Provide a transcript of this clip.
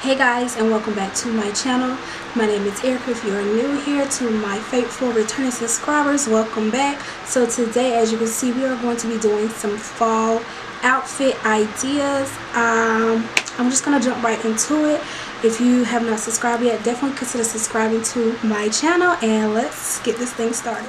Hey guys, and welcome back to my channel. My name is Erica. If you are new here, to my faithful returning subscribers, welcome back. So today, as you can see, we are going to be doing some fall outfit ideas. I'm just gonna jump right into it. If you have not subscribed yet, definitely consider subscribing to my channel, and let's get this thing started.